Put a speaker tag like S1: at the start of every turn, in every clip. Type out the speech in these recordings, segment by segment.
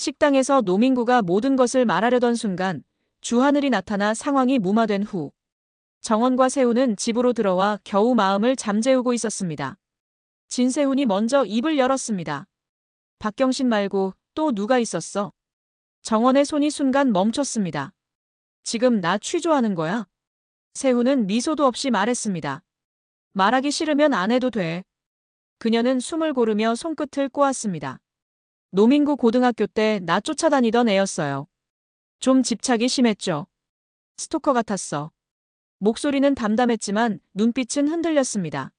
S1: 식당에서 노민구가 모든 것을 말하려던 순간 주하늘이 나타나 상황이 무마된 후 정원과 세훈은 집으로 들어와 겨우 마음을 잠재우고 있었습니다. 진세훈이 먼저 입을 열었습니다. 박경신 말고 또 누가 있었어? 정원의 손이 순간 멈췄습니다. 지금 나 취조하는 거야? 세훈은 미소도 없이 말했습니다. 말하기 싫으면 안 해도 돼. 그녀는 숨을 고르며 손끝을 꼬았습니다. 노민구 고등학교 때 나 쫓아다니던 애였어요. 좀 집착이 심했죠. 스토커 같았어. 목소리는 담담했지만 눈빛은 흔들렸습니다.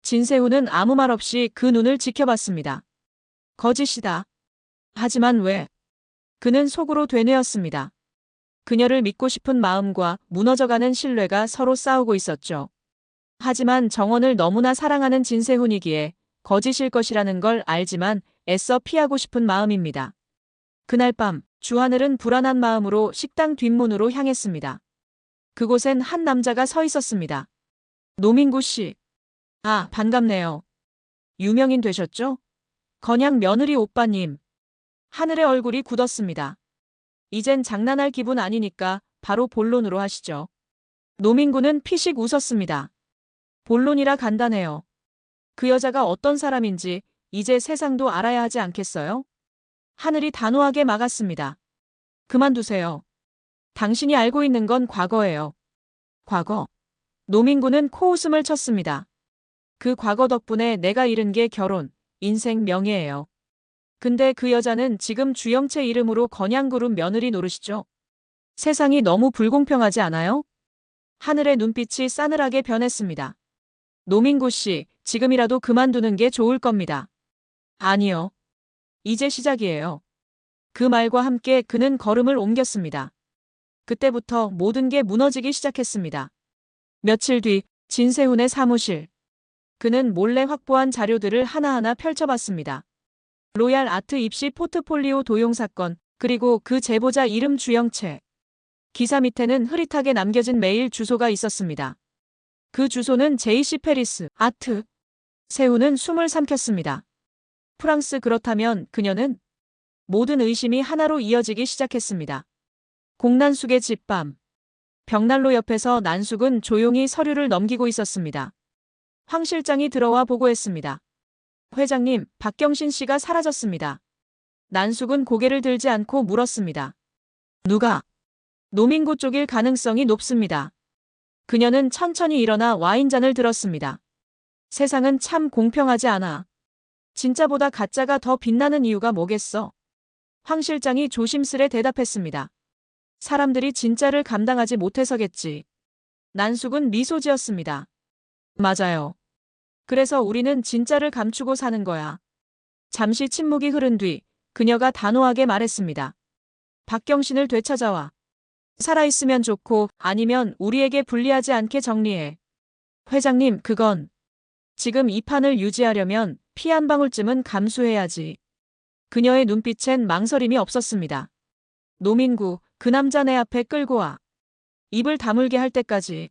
S1: 진세훈은 아무 말 없이 그 눈을 지켜봤습니다. 거짓이다. 하지만 왜? 그는 속으로 되뇌었습니다. 그녀를 믿고 싶은 마음과 무너져가는 신뢰가 서로 싸우고 있었죠. 하지만 정원을 너무나 사랑하는 진세훈이기에 거짓일 것이라는 걸 알지만 애써 피하고 싶은 마음입니다. 그날 밤 주하늘은 불안한 마음으로 식당 뒷문으로 향했습니다. 그곳엔 한 남자가 서 있었습니다. 노민구 씨. 아, 반갑네요. 유명인 되셨죠? 건양 며느리 오빠님. 하늘의 얼굴이 굳었습니다. 이젠 장난할 기분 아니니까 바로 본론으로 하시죠. 노민구는 피식 웃었습니다. 본론이라 간단해요. 그 여자가 어떤 사람인지 이제 세상도 알아야 하지 않겠어요? 하늘이 단호하게 막았습니다. 그만두세요. 당신이 알고 있는 건 과거예요. 과거. 노민구는 코웃음을 쳤습니다. 그 과거 덕분에 내가 잃은 게 결혼, 인생 명예예요. 근데 그 여자는 지금 주영채 이름으로 건양그룹 며느리 노릇이죠. 세상이 너무 불공평하지 않아요? 하늘의 눈빛이 싸늘하게 변했습니다. 노민구 씨, 지금이라도 그만두는 게 좋을 겁니다. 아니요. 이제 시작이에요. 그 말과 함께 그는 걸음을 옮겼습니다. 그때부터 모든 게 무너지기 시작했습니다. 며칠 뒤 진세훈의 사무실. 그는 몰래 확보한 자료들을 하나하나 펼쳐봤습니다. 로얄 아트 입시 포트폴리오 도용 사건, 그리고 그 제보자 이름 주영채. 기사 밑에는 흐릿하게 남겨진 메일 주소가 있었습니다. 그 주소는 JC 페리스 아트. 세훈은 숨을 삼켰습니다. 프랑스 그렇다면 그녀는? 모든 의심이 하나로 이어지기 시작했습니다. 공난숙의 집밤. 벽난로 옆에서 난숙은 조용히 서류를 넘기고 있었습니다. 황 실장이 들어와 보고했습니다. 회장님, 박경신 씨가 사라졌습니다. 난숙은 고개를 들지 않고 물었습니다. 누가? 노민구 쪽일 가능성이 높습니다. 그녀는 천천히 일어나 와인잔을 들었습니다. 세상은 참 공평하지 않아. 진짜보다 가짜가 더 빛나는 이유가 뭐겠어? 황 실장이 조심스레 대답했습니다. 사람들이 진짜를 감당하지 못해서겠지. 난숙은 미소 지었습니다. 맞아요. 그래서 우리는 진짜를 감추고 사는 거야. 잠시 침묵이 흐른 뒤 그녀가 단호하게 말했습니다. 박경신을 되찾아와. 살아있으면 좋고 아니면 우리에게 불리하지 않게 정리해. 회장님, 그건 지금 이 판을 유지하려면 피 한 방울쯤은 감수해야지. 그녀의 눈빛엔 망설임이 없었습니다. 노민구, 그 남자 내 앞에 끌고 와. 입을 다물게 할 때까지.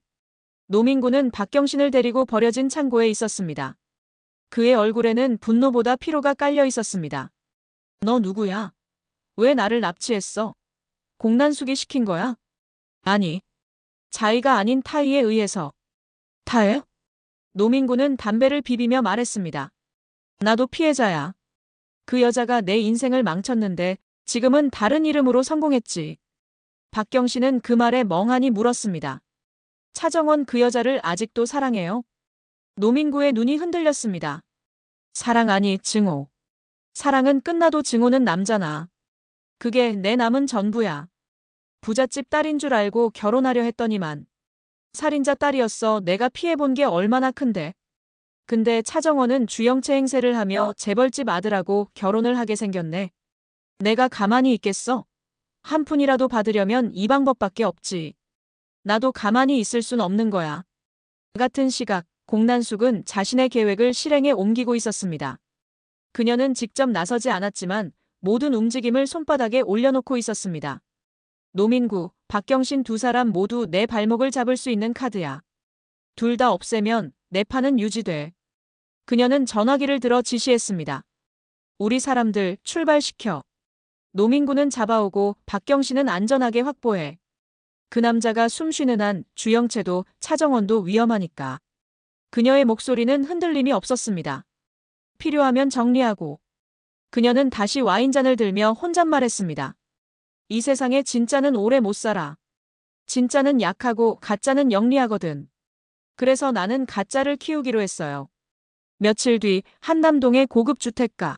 S1: 노민구는 박경신을 데리고 버려진 창고에 있었습니다. 그의 얼굴에는 분노보다 피로가 깔려 있었습니다. 너 누구야? 왜 나를 납치했어? 공난숙이 시킨 거야? 아니. 자의가 아닌 타의에 의해서. 타의? 노민구는 담배를 비비며 말했습니다. 나도 피해자야. 그 여자가 내 인생을 망쳤는데 지금은 다른 이름으로 성공했지. 박경신은 그 말에 멍하니 물었습니다. 차정원 그 여자를 아직도 사랑해요? 노민구의 눈이 흔들렸습니다. 사랑 아니 증오. 사랑은 끝나도 증오는 남잖아. 그게 내 남은 전부야. 부잣집 딸인 줄 알고 결혼하려 했더니만. 살인자 딸이었어. 내가 피해본 게 얼마나 큰데. 근데 차정원은 주영채 행세를 하며 재벌집 아들하고 결혼을 하게 생겼네. 내가 가만히 있겠어? 한 푼이라도 받으려면 이 방법밖에 없지. 나도 가만히 있을 순 없는 거야. 같은 시각, 공난숙은 자신의 계획을 실행에 옮기고 있었습니다. 그녀는 직접 나서지 않았지만 모든 움직임을 손바닥에 올려놓고 있었습니다. 노민구, 박경신 두 사람 모두 내 발목을 잡을 수 있는 카드야. 둘 다 없애면 내 판은 유지돼. 그녀는 전화기를 들어 지시했습니다. 우리 사람들 출발시켜. 노민구는 잡아오고 박경신은 안전하게 확보해. 그 남자가 숨 쉬는 한 주영채도 차정원도 위험하니까. 그녀의 목소리는 흔들림이 없었습니다. 필요하면 정리하고. 그녀는 다시 와인잔을 들며 혼잣말했습니다. 이 세상에 진짜는 오래 못 살아. 진짜는 약하고 가짜는 영리하거든. 그래서 나는 가짜를 키우기로 했어요. 며칠 뒤 한남동의 고급 주택가.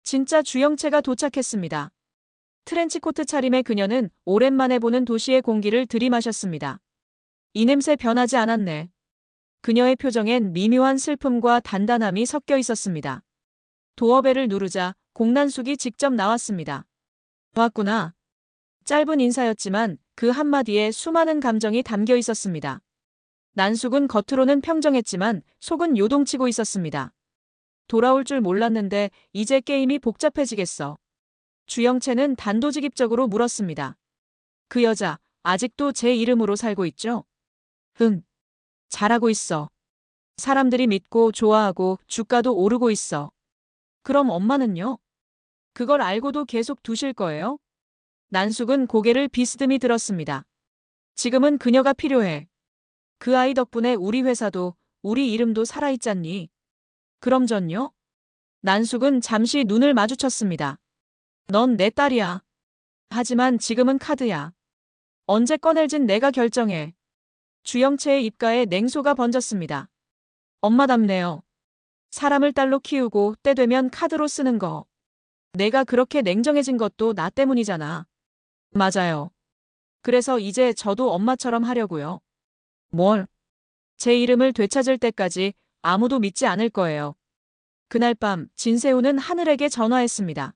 S1: 진짜 주영채가 도착했습니다. 트렌치코트 차림의 그녀는 오랜만에 보는 도시의 공기를 들이마셨습니다. 이 냄새 변하지 않았네. 그녀의 표정엔 미묘한 슬픔과 단단함이 섞여 있었습니다. 도어벨을 누르자 공난숙이 직접 나왔습니다. 왔구나. 짧은 인사였지만 그 한마디에 수많은 감정이 담겨 있었습니다. 난숙은 겉으로는 평정했지만 속은 요동치고 있었습니다. 돌아올 줄 몰랐는데 이제 게임이 복잡해지겠어. 주영채는 단도직입적으로 물었습니다. 그 여자 아직도 제 이름으로 살고 있죠? 응. 잘하고 있어. 사람들이 믿고 좋아하고 주가도 오르고 있어. 그럼 엄마는요? 그걸 알고도 계속 두실 거예요? 난숙은 고개를 비스듬히 들었습니다. 지금은 그녀가 필요해. 그 아이 덕분에 우리 회사도 우리 이름도 살아있잖니. 그럼 전요? 난숙은 잠시 눈을 마주쳤습니다. 넌 내 딸이야. 하지만 지금은 카드야. 언제 꺼낼진 내가 결정해. 주영채의 입가에 냉소가 번졌습니다. 엄마답네요. 사람을 딸로 키우고 때 되면 카드로 쓰는 거. 내가 그렇게 냉정해진 것도 나 때문이잖아. 맞아요. 그래서 이제 저도 엄마처럼 하려고요. 뭘? 제 이름을 되찾을 때까지 아무도 믿지 않을 거예요. 그날 밤 진세우는 하늘에게 전화했습니다.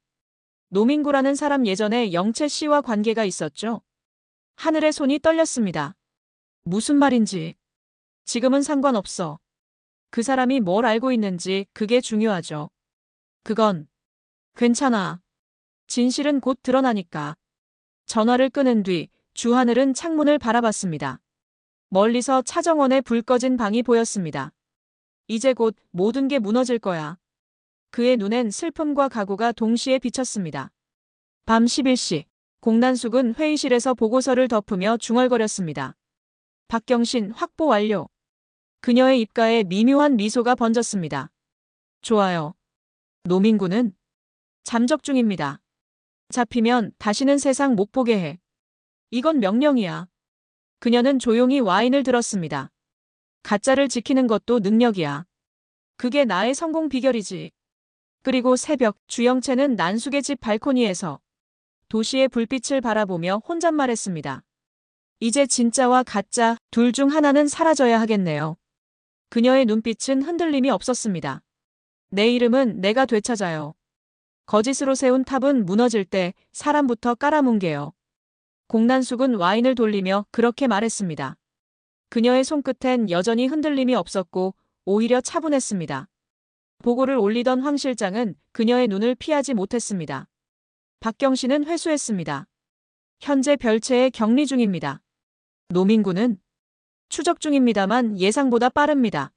S1: 노민구라는 사람 예전에 영채 씨와 관계가 있었죠. 하늘의 손이 떨렸습니다. 무슨 말인지. 지금은 상관없어. 그 사람이 뭘 알고 있는지 그게 중요하죠. 그건 괜찮아. 진실은 곧 드러나니까. 전화를 끊은 뒤 주하늘은 창문을 바라봤습니다. 멀리서 차정원의 불 꺼진 방이 보였습니다. 이제 곧 모든 게 무너질 거야. 그의 눈엔 슬픔과 각오가 동시에 비쳤습니다. 밤 11시, 공난숙은 회의실에서 보고서를 덮으며 중얼거렸습니다. 박경신 확보 완료. 그녀의 입가에 미묘한 미소가 번졌습니다. 좋아요. 노민구는 잠적 중입니다. 잡히면 다시는 세상 못 보게 해. 이건 명령이야. 그녀는 조용히 와인을 들었습니다. 가짜를 지키는 것도 능력이야. 그게 나의 성공 비결이지. 그리고 새벽 주영채는 난숙의 집 발코니에서 도시의 불빛을 바라보며 혼잣말했습니다. 이제 진짜와 가짜 둘 중 하나는 사라져야 하겠네요. 그녀의 눈빛은 흔들림이 없었습니다. 내 이름은 내가 되찾아요. 거짓으로 세운 탑은 무너질 때 사람부터 깔아뭉개요. 공난숙은 와인을 돌리며 그렇게 말했습니다. 그녀의 손끝엔 여전히 흔들림이 없었고 오히려 차분했습니다. 보고를 올리던 황 실장은 그녀의 눈을 피하지 못했습니다. 박경신은 회수했습니다. 현재 별채에 격리 중입니다. 노민구는 추적 중입니다만 예상보다 빠릅니다.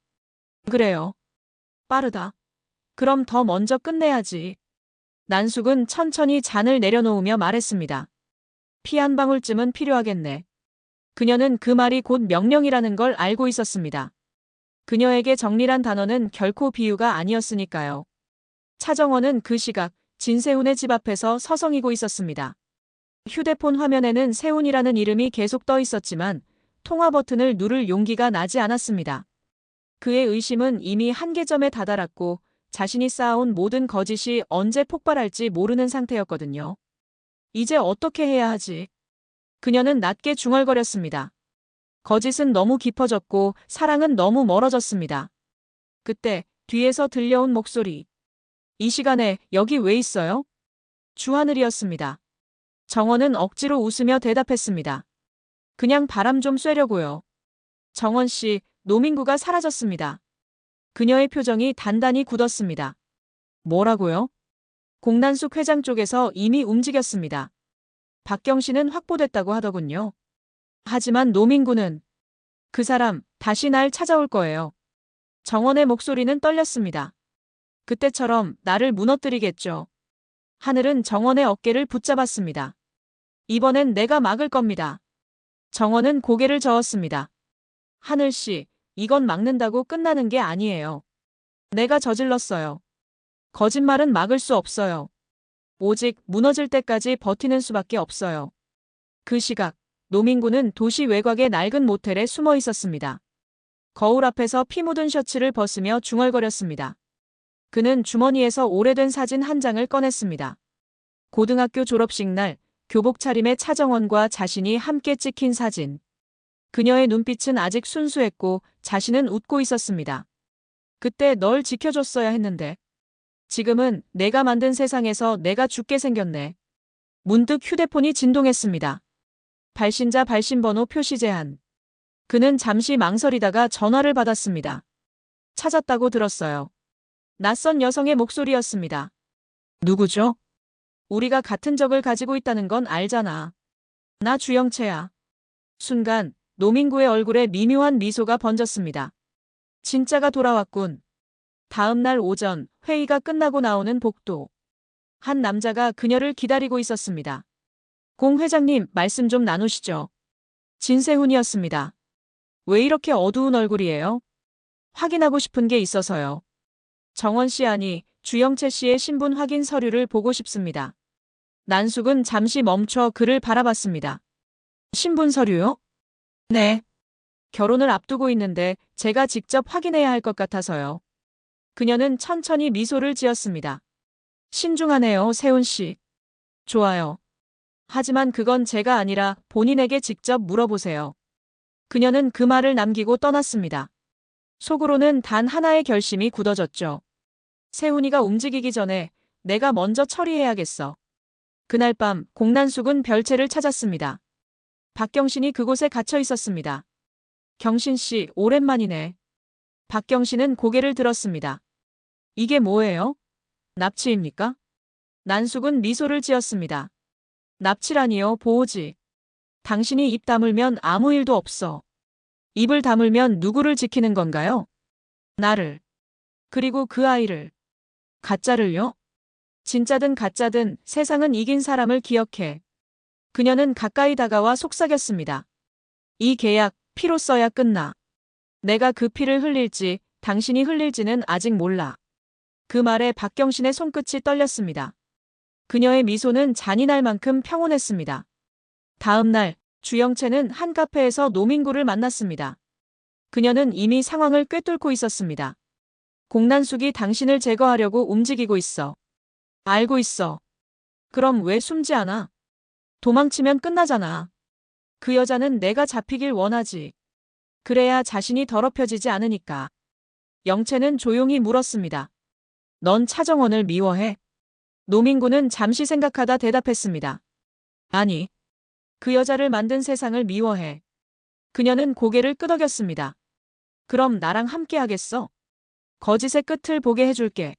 S1: 그래요. 빠르다. 그럼 더 먼저 끝내야지. 난숙은 천천히 잔을 내려놓으며 말했습니다. 피 한 방울쯤은 필요하겠네. 그녀는 그 말이 곧 명령이라는 걸 알고 있었습니다. 그녀에게 정리란 단어는 결코 비유가 아니었으니까요. 차정원은 그 시각 진세훈의 집 앞에서 서성이고 있었습니다. 휴대폰 화면에는 세훈이라는 이름이 계속 떠 있었지만 통화 버튼을 누를 용기가 나지 않았습니다. 그의 의심은 이미 한계점에 다다랐고 자신이 쌓아온 모든 거짓이 언제 폭발할지 모르는 상태였거든요. 이제 어떻게 해야 하지? 그녀는 낮게 중얼거렸습니다. 거짓은 너무 깊어졌고 사랑은 너무 멀어졌습니다. 그때 뒤에서 들려온 목소리. 이 시간에 여기 왜 있어요? 주하늘이었습니다. 정원은 억지로 웃으며 대답했습니다. 그냥 바람 좀 쐬려고요. 정원 씨, 노민구가 사라졌습니다. 그녀의 표정이 단단히 굳었습니다. 뭐라고요? 공난숙 회장 쪽에서 이미 움직였습니다. 박경신은 확보됐다고 하더군요. 하지만 노민구는 그 사람 다시 날 찾아올 거예요. 정원의 목소리는 떨렸습니다. 그때처럼 나를 무너뜨리겠죠. 하늘은 정원의 어깨를 붙잡았습니다. 이번엔 내가 막을 겁니다. 정원은 고개를 저었습니다. 하늘씨, 이건 막는다고 끝나는 게 아니에요. 내가 저질렀어요. 거짓말은 막을 수 없어요. 오직 무너질 때까지 버티는 수밖에 없어요. 그 시각, 노민구는 도시 외곽의 낡은 모텔에 숨어 있었습니다. 거울 앞에서 피 묻은 셔츠를 벗으며 중얼거렸습니다. 그는 주머니에서 오래된 사진 한 장을 꺼냈습니다. 고등학교 졸업식 날 교복 차림의 차정원과 자신이 함께 찍힌 사진. 그녀의 눈빛은 아직 순수했고 자신은 웃고 있었습니다. 그때 널 지켜줬어야 했는데. 지금은 내가 만든 세상에서 내가 죽게 생겼네. 문득 휴대폰이 진동했습니다. 발신자 발신번호 표시 제한. 그는 잠시 망설이다가 전화를 받았습니다. 찾았다고 들었어요. 낯선 여성의 목소리였습니다. 누구죠? 우리가 같은 적을 가지고 있다는 건 알잖아. 나 주영채야. 순간 노민구의 얼굴에 미묘한 미소가 번졌습니다. 진짜가 돌아왔군. 다음 날 오전 회의가 끝나고 나오는 복도. 한 남자가 그녀를 기다리고 있었습니다. 공 회장님, 말씀 좀 나누시죠. 진세훈이었습니다. 왜 이렇게 어두운 얼굴이에요? 확인하고 싶은 게 있어서요. 정원 씨 아니, 주영채 씨의 신분 확인 서류를 보고 싶습니다. 난숙은 잠시 멈춰 그를 바라봤습니다. 신분 서류요? 네. 결혼을 앞두고 있는데 제가 직접 확인해야 할 것 같아서요. 그녀는 천천히 미소를 지었습니다. 신중하네요, 세훈 씨. 좋아요. 하지만 그건 제가 아니라 본인에게 직접 물어보세요. 그녀는 그 말을 남기고 떠났습니다. 속으로는 단 하나의 결심이 굳어졌죠. 세훈이가 움직이기 전에 내가 먼저 처리해야겠어. 그날 밤 공난숙은 별채를 찾았습니다. 박경신이 그곳에 갇혀 있었습니다. 경신 씨, 오랜만이네. 박경신은 고개를 들었습니다. 이게 뭐예요? 납치입니까? 난숙은 미소를 지었습니다. 납치라니요, 보호지. 당신이 입 다물면 아무 일도 없어. 입을 다물면 누구를 지키는 건가요? 나를. 그리고 그 아이를. 가짜를요? 진짜든 가짜든 세상은 이긴 사람을 기억해. 그녀는 가까이 다가와 속삭였습니다. 이 계약, 피로 써야 끝나. 내가 그 피를 흘릴지, 당신이 흘릴지는 아직 몰라. 그 말에 박경신의 손끝이 떨렸습니다. 그녀의 미소는 잔인할 만큼 평온했습니다. 다음 날, 주영채는 한 카페에서 노민구를 만났습니다. 그녀는 이미 상황을 꿰뚫고 있었습니다. 공난숙이 당신을 제거하려고 움직이고 있어. 알고 있어. 그럼 왜 숨지 않아? 도망치면 끝나잖아. 그 여자는 내가 잡히길 원하지. 그래야 자신이 더럽혀지지 않으니까. 영채는 조용히 물었습니다. 넌 차정원을 미워해? 노민구는 잠시 생각하다 대답했습니다. 아니. 그 여자를 만든 세상을 미워해. 그녀는 고개를 끄덕였습니다. 그럼 나랑 함께 하겠어? 거짓의 끝을 보게 해줄게.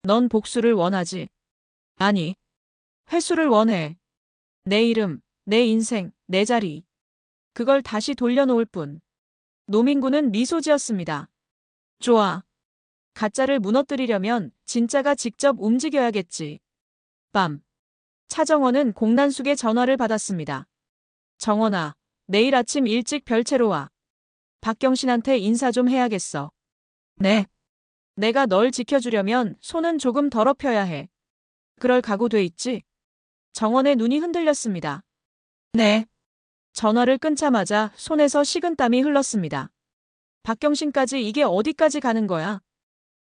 S1: 넌 복수를 원하지? 아니. 회수를 원해. 내 이름, 내 인생, 내 자리. 그걸 다시 돌려놓을 뿐. 노민구는 미소 지었습니다. 좋아. 가짜를 무너뜨리려면 진짜가 직접 움직여야겠지. 밤. 차정원은 공난숙의 전화를 받았습니다. 정원아, 내일 아침 일찍 별채로 와. 박경신한테 인사 좀 해야겠어. 네. 내가 널 지켜주려면 손은 조금 더럽혀야 해. 그럴 각오 돼 있지? 정원의 눈이 흔들렸습니다. 네. 전화를 끊자마자 손에서 식은땀이 흘렀습니다. 박경신까지 이게 어디까지 가는 거야?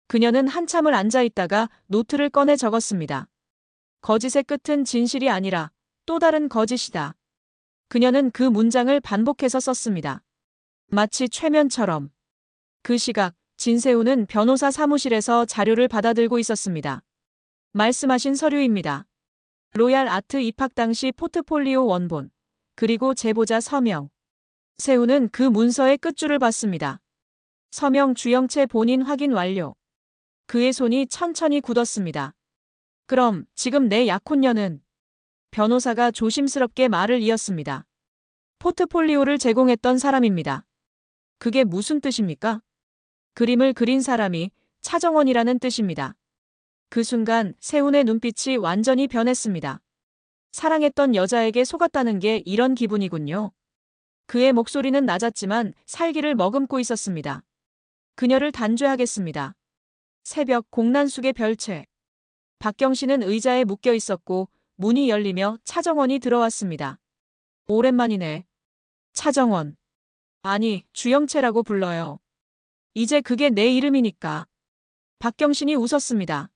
S1: 그녀는 한참을 앉아 있다가 노트를 꺼내 적었습니다. 거짓의 끝은 진실이 아니라 또 다른 거짓이다. 그녀는 그 문장을 반복해서 썼습니다. 마치 최면처럼. 그 시각 진세훈은 변호사 사무실에서 자료를 받아들고 있었습니다. 말씀하신 서류입니다. 로얄 아트 입학 당시 포트폴리오 원본, 그리고 제보자 서명. 세훈은 그 문서의 끝줄을 봤습니다. 서명 주영채 본인 확인 완료. 그의 손이 천천히 굳었습니다. 그럼 지금 내 약혼녀는? 변호사가 조심스럽게 말을 이었습니다. 포트폴리오를 제공했던 사람입니다. 그게 무슨 뜻입니까? 그림을 그린 사람이 차정원이라는 뜻입니다. 그 순간 세훈의 눈빛이 완전히 변했습니다. 사랑했던 여자에게 속았다는 게 이런 기분이군요. 그의 목소리는 낮았지만 살기를 머금고 있었습니다. 그녀를 단죄하겠습니다. 새벽 공란숙의 별채. 박경신은 의자에 묶여 있었고 문이 열리며 차정원이 들어왔습니다. 오랜만이네. 차정원. 아니, 주영채라고 불러요. 이제 그게 내 이름이니까. 박경신이 웃었습니다.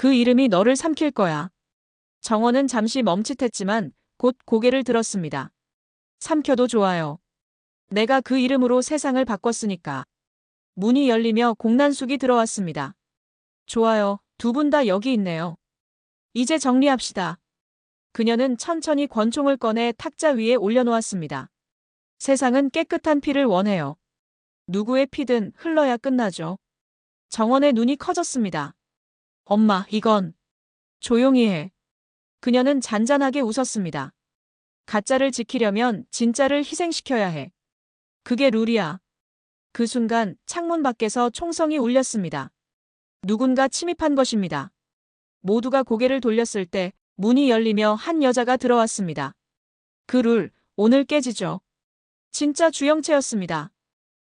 S1: 그 이름이 너를 삼킬 거야. 정원은 잠시 멈칫했지만 곧 고개를 들었습니다. 삼켜도 좋아요. 내가 그 이름으로 세상을 바꿨으니까. 문이 열리며 공란숙이 들어왔습니다. 좋아요. 두 분 다 여기 있네요. 이제 정리합시다. 그녀는 천천히 권총을 꺼내 탁자 위에 올려놓았습니다. 세상은 깨끗한 피를 원해요. 누구의 피든 흘러야 끝나죠. 정원의 눈이 커졌습니다. 엄마, 이건. 조용히 해. 그녀는 잔잔하게 웃었습니다. 가짜를 지키려면 진짜를 희생시켜야 해. 그게 룰이야. 그 순간 창문 밖에서 총성이 울렸습니다. 누군가 침입한 것입니다. 모두가 고개를 돌렸을 때 문이 열리며 한 여자가 들어왔습니다. 그 룰, 오늘 깨지죠. 진짜 주영채였습니다.